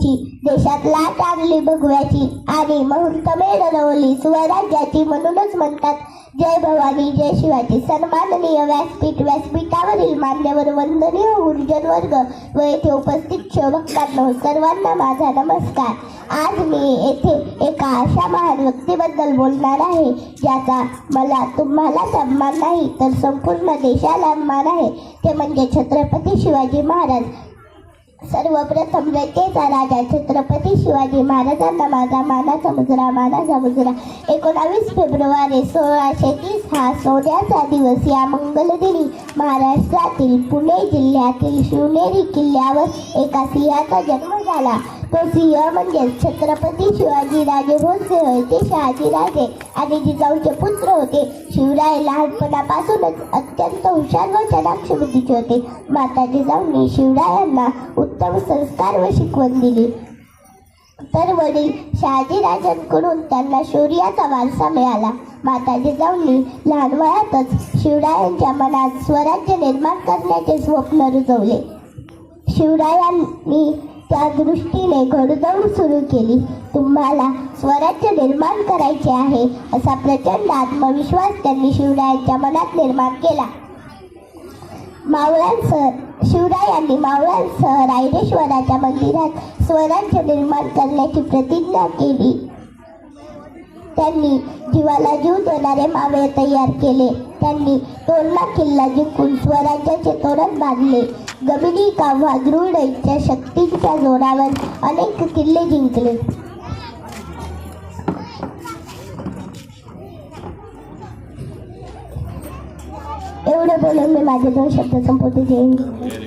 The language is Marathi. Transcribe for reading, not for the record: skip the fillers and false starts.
क्रांतीची, देशात लाट आणली भगव्याची आणि मुहूर्तमेढ रवली स्वराज्याची. म्हणूनच म्हणतात जय भवानी जय शिवाजी. सन्माननीय व्यासपीठ, व्यासपीठावरील मान्यवर, वंदनीय गुरुजन वर्ग व येथे उपस्थित शिवभक्तांनो, सर्वांना माझा नमस्कार. आज मी येथे एका अशा महान व्यक्तीबद्दल बोलणार आहे ज्याचा मला तुम्हाला अभिमान नाही तर संपूर्ण देशाला अभिमान आहे. ते म्हणजे छत्रपती शिवाजी महाराज. सर्वप्रथम रयतेचा राजा छत्रपती शिवाजी महाराजांना माझा मानाचा मुजरा, मानाचा मुजरा. 19 फेब्रुवारी 1630 हा सोन्याचा दिवस. या मंगलदिनी महाराष्ट्रातील पुणे जिल्ह्यातील शिवनेरी किल्ल्यावर एका सिंहाचा जन्म झाला. तो सिंह म्हणजे छत्रपती शिवाजी राजे भोसले होय. ते शहाजीराजे आणि जिजाऊचे पुत्र होते. शिवराय लहानपणापासूनच अत्यंत हुशार व चालाख बुद्धीचे होते. माता जिजाऊंनी शिवरायांना उत्तम संस्कार व शिकवण दिली. तर वडील शहाजीराजांकडून त्यांना शौर्याचा वारसा मिळाला. माता जिजाऊंनी लहान वयातच शिवरायांच्या मनात स्वराज्य निर्माण करण्याचे स्वप्न रुजवले. शिवरायांनी त्या दृष्टीने घोडदौड सुरू केली. तुम्हाला स्वराज्य निर्माण करायचे आहे असा प्रचंड आत्मविश्वास त्यांनी शिवरायांच्या मनात निर्माण केला. शिवरायांनी मावळ्यांसह रायरेश्वराच्या मंदिरात स्वराज्य निर्माण करण्याची प्रतिज्ञा केली. त्यांनी जीवाला जीव देणारे मावळे तयार केले. त्यांनी तोरणा किल्ला जिंकून स्वराज्याचे तोरण बांधले. गमिनी काव्हा दृढ इच्छा शक्तीच्या जोरावर अनेक किल्ले जिंकले. एवढं बोलून मी माझे 2 शब्द संपवते. जय हिंद.